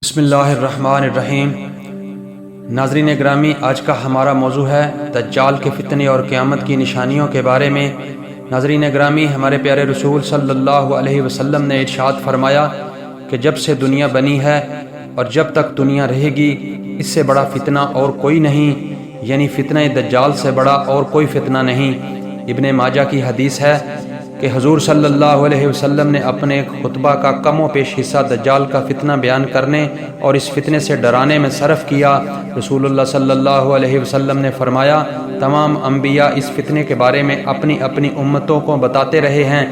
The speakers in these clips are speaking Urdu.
بسم اللہ الرحمن الرحیم۔ ناظرین گرامی، آج کا ہمارا موضوع ہے دجال کے فتنے اور قیامت کی نشانیوں کے بارے میں۔ ناظرین گرامی، ہمارے پیارے رسول صلی اللہ علیہ وسلم نے ارشاد فرمایا کہ جب سے دنیا بنی ہے اور جب تک دنیا رہے گی اس سے بڑا فتنہ اور کوئی نہیں، یعنی فتنہ دجال سے بڑا اور کوئی فتنہ نہیں۔ ابن ماجہ کی حدیث ہے کہ حضور صلی اللہ علیہ وسلم نے اپنے خطبہ کا کم و بیش حصہ دجال کا فتنہ بیان کرنے اور اس فتنے سے ڈرانے میں صرف کیا۔ رسول اللہ صلی اللہ علیہ وسلم نے فرمایا، تمام انبیاء اس فتنے کے بارے میں اپنی اپنی امتوں کو بتاتے رہے ہیں،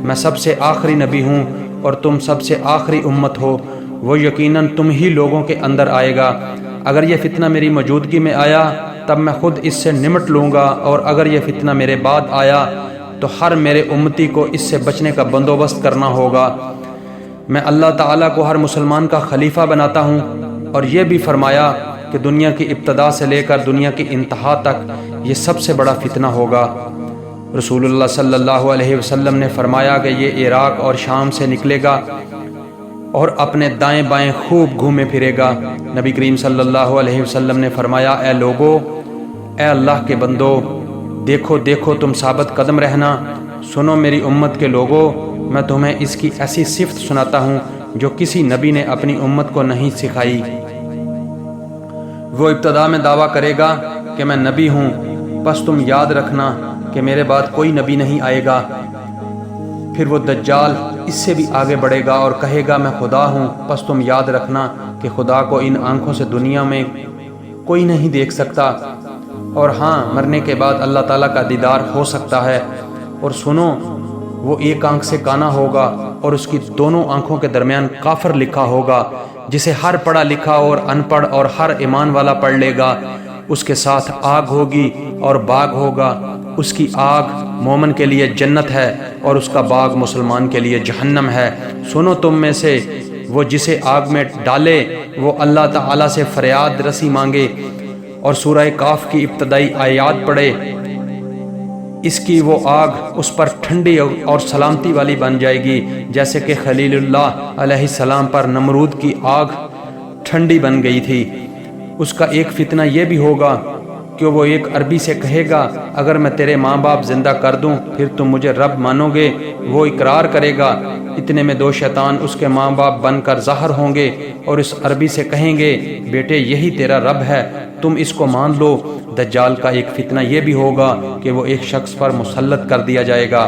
میں سب سے آخری نبی ہوں اور تم سب سے آخری امت ہو، وہ یقیناً تم ہی لوگوں کے اندر آئے گا۔ اگر یہ فتنہ میری موجودگی میں آیا تب میں خود اس سے نمٹ لوں گا، اور اگر یہ فتنہ میرے بعد آیا تو ہر میرے امتی کو اس سے بچنے کا بندوبست کرنا ہوگا۔ میں اللہ تعالیٰ کو ہر مسلمان کا خلیفہ بناتا ہوں، اور یہ بھی فرمایا کہ دنیا کی ابتدا سے لے کر دنیا کی انتہا تک یہ سب سے بڑا فتنہ ہوگا۔ رسول اللہ صلی اللہ علیہ وسلم نے فرمایا کہ یہ عراق اور شام سے نکلے گا اور اپنے دائیں بائیں خوب گھومے پھرے گا۔ نبی کریم صلی اللہ علیہ وسلم نے فرمایا، اے لوگو، اے اللہ کے بندو، دیکھو دیکھو تم ثابت قدم رہنا، سنو میری امت کے لوگوں، میں تمہیں اس کی ایسی صفت سناتا ہوں جو کسی نبی نے اپنی امت کو نہیں سکھائی۔ وہ ابتدا میں دعویٰ کرے گا کہ میں نبی ہوں، بس تم یاد رکھنا کہ میرے بعد کوئی نبی نہیں آئے گا۔ پھر وہ دجال اس سے بھی آگے بڑھے گا اور کہے گا میں خدا ہوں، بس تم یاد رکھنا کہ خدا کو ان آنکھوں سے دنیا میں کوئی نہیں دیکھ سکتا، اور ہاں مرنے کے بعد اللہ تعالیٰ کا دیدار ہو سکتا ہے۔ اور سنو، وہ ایک آنکھ سے کانا ہوگا اور اس کی دونوں آنکھوں کے درمیان کافر لکھا ہوگا، جسے ہر پڑھا لکھا اور ان پڑھ اور ہر ایمان والا پڑھ لے گا۔ اس کے ساتھ آگ ہوگی اور باغ ہوگا، اس کی آگ مومن کے لیے جنت ہے اور اس کا باغ مسلمان کے لیے جہنم ہے۔ سنو، تم میں سے وہ جسے آگ میں ڈالے وہ اللہ تعالیٰ سے فریاد رسی مانگے اور سورہ کاف کی ابتدائی آیات پڑھے، اس کی وہ آگ اس پر ٹھنڈی اور سلامتی والی بن جائے گی، جیسے کہ خلیل اللہ علیہ السلام پر نمرود کی آگ ٹھنڈی بن گئی تھی۔ اس کا ایک فتنہ یہ بھی ہوگا کہ وہ ایک عربی سے کہے گا، اگر میں تیرے ماں باپ زندہ کر دوں پھر تم مجھے رب مانو گے؟ وہ اقرار کرے گا۔ اتنے میں دو شیطان اس کے ماں باپ بن کر ظاہر ہوں گے اور اس عربی سے کہیں گے، بیٹے یہی تیرا رب ہے، تم اس کو مان لو۔ دجال کا ایک فتنہ یہ بھی ہوگا کہ وہ ایک شخص پر مسلط کر دیا جائے گا،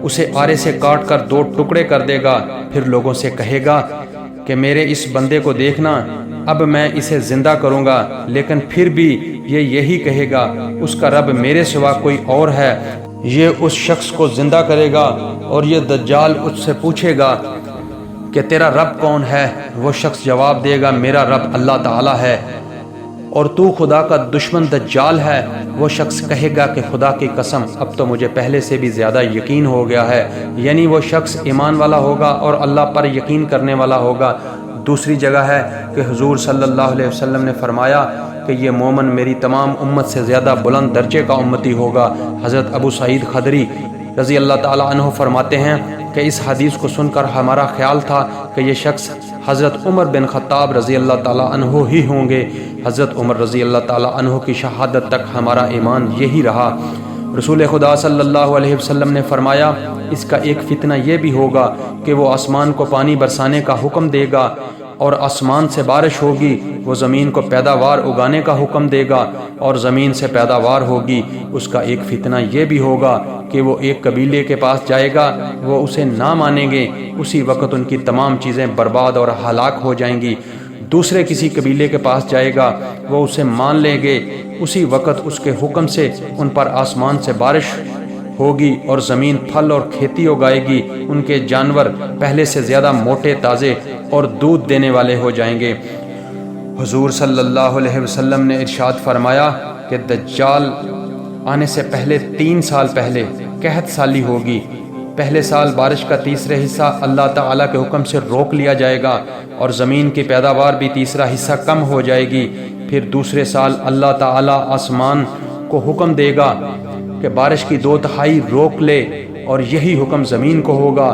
اسے آرے سے کاٹ کر دو ٹکڑے کر دے گا، پھر لوگوں سے کہے گا کہ میرے اس بندے کو دیکھنا، اب میں اسے زندہ کروں گا، لیکن پھر بھی یہ یہی کہے گا اس کا رب میرے سوا کوئی اور ہے۔ یہ اس شخص کو زندہ کرے گا اور یہ دجال اس سے پوچھے گا کہ تیرا رب کون ہے؟ وہ شخص جواب دے گا، میرا رب اللہ تعالیٰ ہے۔ اور تو خدا کا دشمن دجال ہے؟ وہ شخص کہے گا کہ خدا کی قسم، اب تو مجھے پہلے سے بھی زیادہ یقین ہو گیا ہے۔ یعنی وہ شخص ایمان والا ہوگا اور اللہ پر یقین کرنے والا ہوگا۔ دوسری جگہ ہے کہ حضور صلی اللہ علیہ وسلم نے فرمایا کہ یہ مومن میری تمام امت سے زیادہ بلند درجے کا امتی ہوگا۔ حضرت ابو سعید خدری رضی اللہ تعالیٰ عنہ فرماتے ہیں کہ اس حدیث کو سن کر ہمارا خیال تھا کہ یہ شخص حضرت عمر بن خطاب رضی اللہ تعالیٰ عنہ ہی ہوں گے۔ حضرت عمر رضی اللہ تعالیٰ عنہ کی شہادت تک ہمارا ایمان یہی رہا۔ رسول خدا صلی اللہ علیہ وسلم نے فرمایا، اس کا ایک فتنہ یہ بھی ہوگا کہ وہ آسمان کو پانی برسانے کا حکم دے گا اور آسمان سے بارش ہوگی، وہ زمین کو پیداوار اگانے کا حکم دے گا اور زمین سے پیداوار ہوگی۔ اس کا ایک فتنہ یہ بھی ہوگا کہ وہ ایک قبیلے کے پاس جائے گا، وہ اسے نہ مانیں گے، اسی وقت ان کی تمام چیزیں برباد اور ہلاک ہو جائیں گی۔ دوسرے کسی قبیلے کے پاس جائے گا، وہ اسے مان لیں گے، اسی وقت اس کے حکم سے ان پر آسمان سے بارش ہوگی اور زمین پھل اور کھیتی اگائے گی، ان کے جانور پہلے سے زیادہ موٹے تازے اور دودھ دینے والے ہو جائیں گے۔ حضور صلی اللہ علیہ وسلم نے ارشاد فرمایا کہ دجال آنے سے پہلے 3 سال پہلے قحط سالی ہوگی۔ پہلے سال بارش کا تیسرے حصہ اللہ تعالیٰ کے حکم سے روک لیا جائے گا اور زمین کی پیداوار بھی تیسرا حصہ کم ہو جائے گی۔ پھر دوسرے سال اللہ تعالیٰ آسمان کو حکم دے گا کہ بارش کی 2/3 روک لے، اور یہی حکم زمین کو ہوگا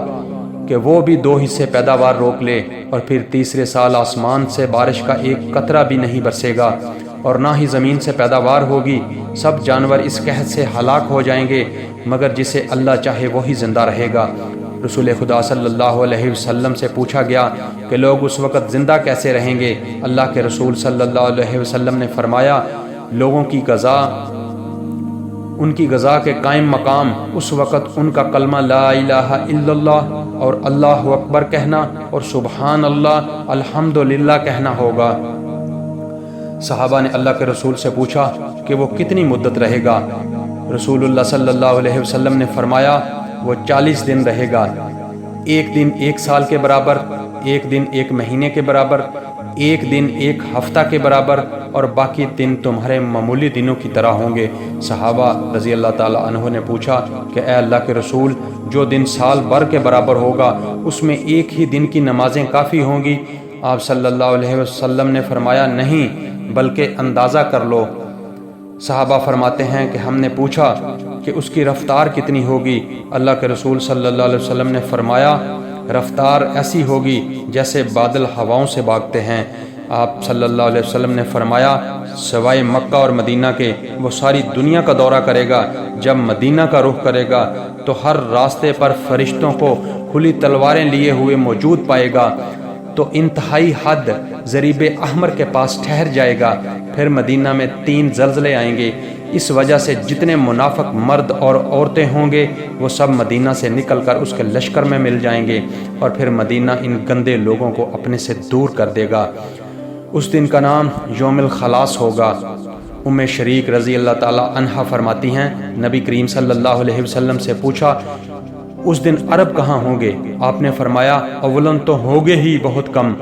کہ کہ وہ بھی 2 حصے پیداوار روک لے، اور پھر تیسرے سال آسمان سے بارش کا ایک قطرہ بھی نہیں برسے گا اور نہ ہی زمین سے پیداوار ہوگی۔ سب جانور اس قحط سے ہلاک ہو جائیں گے مگر جسے اللہ چاہے وہی زندہ رہے گا۔ رسول خدا صلی اللہ علیہ وسلم سے پوچھا گیا کہ لوگ اس وقت زندہ کیسے رہیں گے؟ اللہ کے رسول صلی اللہ علیہ وسلم نے فرمایا، لوگوں کی غذا، ان کی غذا کے قائم مقام اس وقت ان کا کلمہ لا الہ الا اللہ اور اللہ اکبر کہنا اور سبحان اللہ الحمدللہ کہنا ہوگا۔ صحابہ نے اللہ کے رسول سے پوچھا کہ وہ کتنی مدت رہے گا؟ رسول اللہ صلی اللہ علیہ وسلم نے فرمایا، وہ 40 دن رہے گا، 1 دن 1 سال کے برابر، 1 دن 1 مہینے کے برابر، 1 دن 1 ہفتہ کے برابر، اور باقی دن تمہارے معمولی دنوں کی طرح ہوں گے۔ صحابہ رضی اللہ تعالیٰ عنہ نے پوچھا کہ اے اللہ کے رسول، جو دن سال بھر کے برابر ہوگا اس میں 1 ہی دن کی نمازیں کافی ہوں گی؟ آپ صلی اللہ علیہ وسلم نے فرمایا، نہیں بلکہ اندازہ کر لو۔ صحابہ فرماتے ہیں کہ ہم نے پوچھا کہ اس کی رفتار کتنی ہوگی؟ اللہ کے رسول صلی اللہ علیہ وسلم نے فرمایا، رفتار ایسی ہوگی جیسے بادل ہواؤں سے بھاگتے ہیں۔ آپ صلی اللہ علیہ وسلم نے فرمایا، سوائے مکہ اور مدینہ کے وہ ساری دنیا کا دورہ کرے گا۔ جب مدینہ کا رخ کرے گا تو ہر راستے پر فرشتوں کو کھلی تلواریں لیے ہوئے موجود پائے گا، تو انتہائی حد ضریب احمر کے پاس ٹھہر جائے گا۔ پھر مدینہ میں 3 زلزلے آئیں گے، اس وجہ سے جتنے منافق مرد اور عورتیں ہوں گے وہ سب مدینہ سے نکل کر اس کے لشکر میں مل جائیں گے، اور پھر مدینہ ان گندے لوگوں کو اپنے سے دور کر دے گا۔ اس دن کا نام یوم الخلاص ہوگا۔ ام شریک رضی اللہ تعالی عنہا فرماتی ہیں، نبی کریم صلی اللہ علیہ وسلم سے پوچھا، اس دن عرب کہاں ہوں گے؟ آپ نے فرمایا، اولن تو ہوگے ہی بہت کم،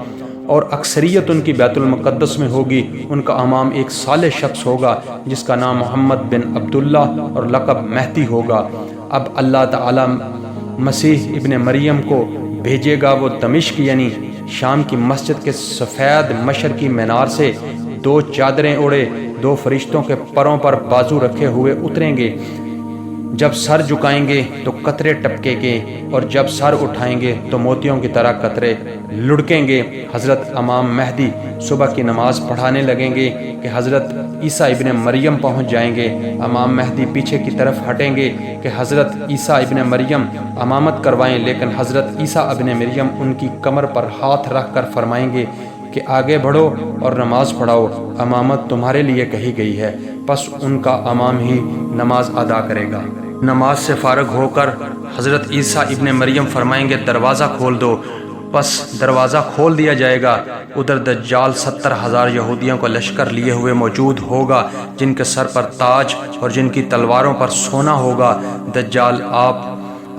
اور اکثریت ان کی بیت المقدس میں ہوگی۔ ان کا امام ایک صالح شخص ہوگا جس کا نام محمد بن عبداللہ اور لقب مہدی ہوگا۔ اب اللہ تعالی مسیح ابن مریم کو بھیجے گا، وہ دمشق یعنی شام کی مسجد کے سفید مشرقی مینار سے 2 چادریں اوڑے 2 فرشتوں کے پروں پر بازو رکھے ہوئے اتریں گے۔ جب سر جھکائیں گے تو قطرے ٹپکیں گے، اور جب سر اٹھائیں گے تو موتیوں کی طرح قطرے لڑکیں گے۔ حضرت امام مہدی صبح کی نماز پڑھانے لگیں گے کہ حضرت عیسیٰ ابن مریم پہنچ جائیں گے۔ امام مہدی پیچھے کی طرف ہٹیں گے کہ حضرت عیسیٰ ابن مریم امامت کروائیں، لیکن حضرت عیسیٰ ابن مریم ان کی کمر پر ہاتھ رکھ کر فرمائیں گے کہ آگے بڑھو اور نماز پڑھاؤ، امامت تمہارے لیے کہی گئی ہے۔ پس ان کا امام ہی نماز ادا کرے گا۔ نماز سے فارغ ہو کر حضرت عیسیٰ ابن مریم فرمائیں گے، دروازہ کھول دو۔ پس دروازہ کھول دیا جائے گا۔ ادھر دجال 70,000 یہودیوں کا لشکر لیے ہوئے موجود ہوگا، جن کے سر پر تاج اور جن کی تلواروں پر سونا ہوگا۔ دجال آپ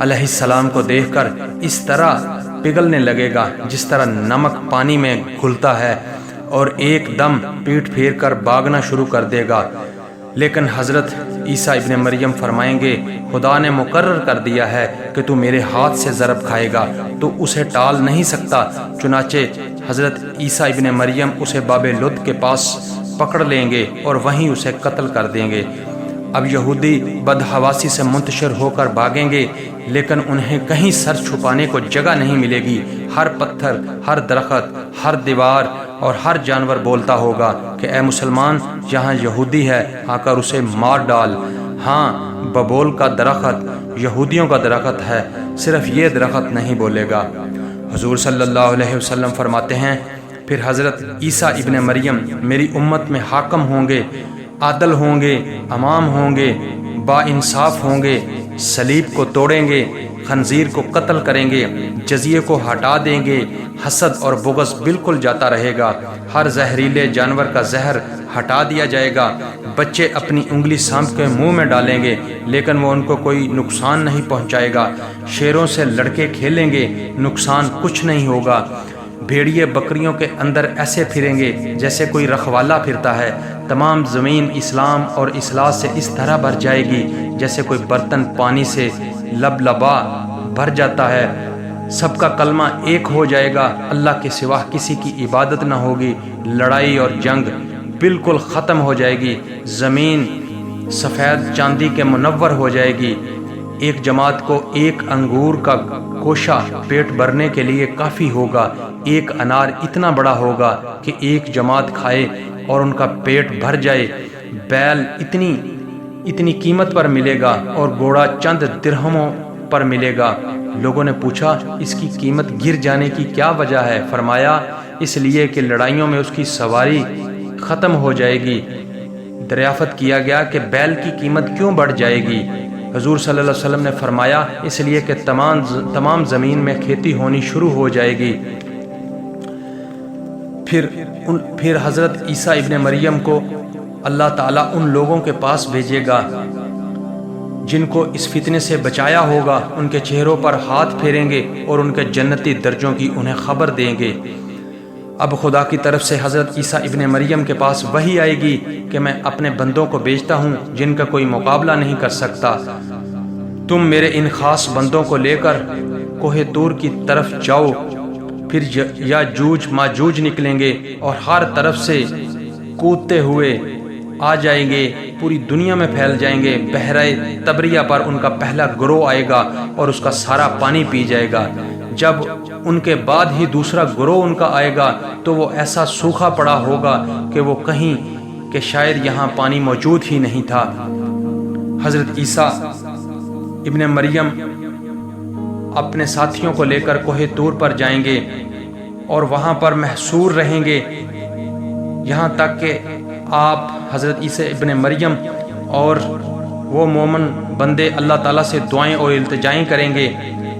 علیہ السلام کو دیکھ کر اس طرح پگھلنے لگے گا جس طرح نمک پانی میں گھلتا ہے، اور ایک دم پیٹ پھیر کر بھاگنا شروع کر دے گا۔ لیکن حضرت عیسیٰ ابن مریم فرمائیں گے، خدا نے مقرر کر دیا ہے کہ تو میرے ہاتھ سے ضرب کھائے گا، تو اسے ٹال نہیں سکتا۔ چنانچہ حضرت عیسیٰ ابن مریم اسے باب لد کے پاس پکڑ لیں گے اور وہیں اسے قتل کر دیں گے۔ اب یہودی بدحواسی سے منتشر ہو کر بھاگیں گے، لیکن انہیں کہیں سر چھپانے کو جگہ نہیں ملے گی۔ ہر پتھر، ہر درخت، ہر دیوار اور ہر جانور بولتا ہوگا کہ اے مسلمان، یہاں یہودی ہے، آ کر اسے مار ڈال۔ ہاں، ببول کا درخت یہودیوں کا درخت ہے، صرف یہ درخت نہیں بولے گا۔ حضور صلی اللہ علیہ وسلم فرماتے ہیں، پھر حضرت عیسیٰ ابن مریم میری امت میں حاکم ہوں گے، عادل ہوں گے، امام ہوں گے، با انصاف ہوں گے، صلیب کو توڑیں گے، خنزیر کو قتل کریں گے، جزیے کو ہٹا دیں گے، حسد اور بغض بالکل جاتا رہے گا، ہر زہریلے جانور کا زہر ہٹا دیا جائے گا، بچے اپنی انگلی سانپ کے منہ میں ڈالیں گے لیکن وہ ان کو کوئی نقصان نہیں پہنچائے گا، شیروں سے لڑکے کھیلیں گے، نقصان کچھ نہیں ہوگا، بھیڑیے بکریوں کے اندر ایسے پھریں گے جیسے کوئی رکھوالا پھرتا ہے، تمام زمین اسلام اور اصلاح سے اس طرح بھر جائے گی جیسے کوئی برتن پانی سے لبلبا بھر جاتا ہے، سب کا کلمہ ایک ہو جائے گا، اللہ کے سوا کسی کی عبادت نہ ہوگی، لڑائی اور جنگ بالکل ختم ہو جائے گی، زمین سفید چاندی کے منور ہو جائے گی، ایک جماعت کو ایک انگور کا گوشہ پیٹ بھرنے کے لیے کافی ہوگا، ایک انار اتنا بڑا ہوگا کہ ایک جماعت کھائے اور ان کا پیٹ بھر جائے۔ بیل اتنی قیمت پر ملے گا اور گھوڑا چند درہموں پر ملے گا۔ لوگوں نے پوچھا اس کی قیمت گر جانے کی کیا وجہ ہے؟ فرمایا اس لیے کہ لڑائیوں میں اس کی سواری ختم ہو جائے گی۔ دریافت کیا گیا کہ بیل کی قیمت کیوں بڑھ جائے گی؟ حضور صلی اللہ علیہ وسلم نے فرمایا اس لیے کہ تمام زمین میں کھیتی ہونی شروع ہو جائے گی۔ پھر حضرت عیسیٰ ابن مریم کو اللہ تعالیٰ ان لوگوں کے پاس بھیجے گا جن کو اس فتنے سے بچایا ہوگا، ان کے چہروں پر ہاتھ پھیریں گے اور ان کے جنتی درجوں کی انہیں خبر دیں گے۔ اب خدا کی طرف سے حضرت عیسیٰ ابن مریم کے پاس وحی آئے گی کہ میں اپنے بندوں کو بھیجتا ہوں جن کا کوئی مقابلہ نہیں کر سکتا۔ تم میرے ان خاص بندوں کو لے کر کوہ طور کی طرف جاؤ، پھر یاجوج ماجوج نکلیں گے اور ہر طرف سے کودتے ہوئے آ جائیں گے، پوری دنیا میں پھیل جائیں گے۔ بحیرہ تبریہ پر ان کا پہلا گروہ آئے گا اور اس کا سارا پانی پی جائے گا۔ جب ان کے بعد ہی دوسرا گروہ ان کا آئے گا تو وہ ایسا سوکھا پڑا ہوگا کہ وہ کہیں کہ شاید یہاں پانی موجود ہی نہیں تھا۔ حضرت عیسیٰ ابن مریم اپنے ساتھیوں کو لے کر کوہ طور پر جائیں گے اور وہاں پر محصور رہیں گے یہاں تک کہ آپ حضرت عیسیٰ ابن مریم اور وہ مومن بندے اللہ تعالیٰ سے دعائیں اور التجائیں کریں گے۔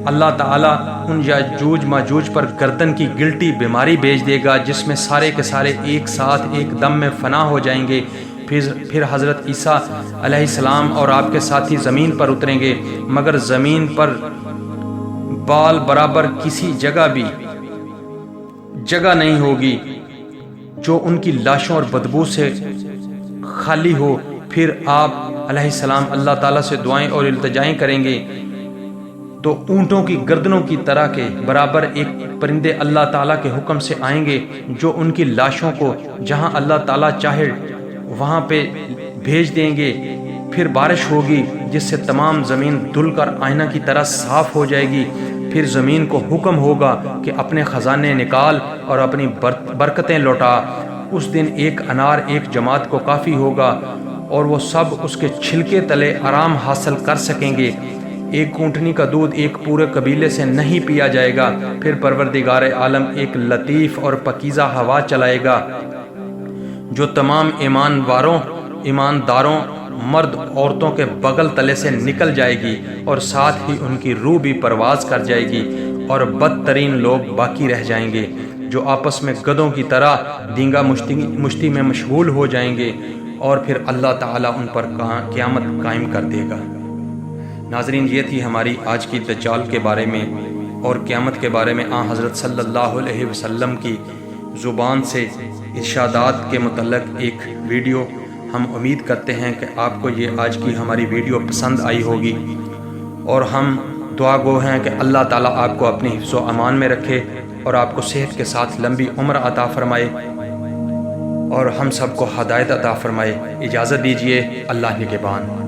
اللہ تعالیٰ ان یاجوج ماجوج پر گردن کی گلٹی بیماری بھیج دے گا جس میں سارے کے سارے ایک ساتھ ایک دم میں فنا ہو جائیں گے۔ پھر حضرت عیسیٰ علیہ السلام اور آپ کے ساتھی زمین پر اتریں گے، مگر زمین پر بال برابر کسی جگہ بھی جگہ نہیں ہوگی جو ان کی لاشوں اور بدبو سے خالی ہو۔ پھر آپ علیہ السلام اللہ تعالیٰ سے دعائیں اور التجائیں کریں گے تو اونٹوں کی گردنوں کی طرح کے برابر ایک پرندے اللہ تعالیٰ کے حکم سے آئیں گے جو ان کی لاشوں کو جہاں اللہ تعالیٰ چاہے وہاں پہ بھیج دیں گے۔ پھر بارش ہوگی جس سے تمام زمین دھل کر آئینہ کی طرح صاف ہو جائے گی۔ پھر زمین کو حکم ہوگا کہ اپنے خزانے نکال اور اپنی برکتیں لوٹا۔ اس دن ایک انار ایک جماعت کو کافی ہوگا اور وہ سب اس کے چھلکے تلے آرام حاصل کر سکیں گے۔ ایک اونٹنی کا دودھ ایک پورے قبیلے سے نہیں پیا جائے گا۔ پھر پروردگار عالم ایک لطیف اور پاکیزہ ہوا چلائے گا جو تمام ایمانداروں مرد عورتوں کے بغل تلے سے نکل جائے گی اور ساتھ ہی ان کی روح بھی پرواز کر جائے گی، اور بدترین لوگ باقی رہ جائیں گے جو آپس میں گدھوں کی طرح دینگا مشتی میں مشغول ہو جائیں گے، اور پھر اللہ تعالیٰ ان پر قیامت قائم کر دے گا۔ ناظرین، یہ تھی ہماری آج کی دجال کے بارے میں اور قیامت کے بارے میں حضرت صلی اللہ علیہ وسلم کی زبان سے ارشادات کے متعلق ایک ویڈیو۔ ہم امید کرتے ہیں کہ آپ کو یہ آج کی ہماری ویڈیو پسند آئی ہوگی، اور ہم دعا گو ہیں کہ اللہ تعالیٰ آپ کو اپنی حفظ و امان میں رکھے اور آپ کو صحت کے ساتھ لمبی عمر عطا فرمائے اور ہم سب کو ہدایت عطا فرمائے۔ اجازت دیجیے، اللہ نگہبان۔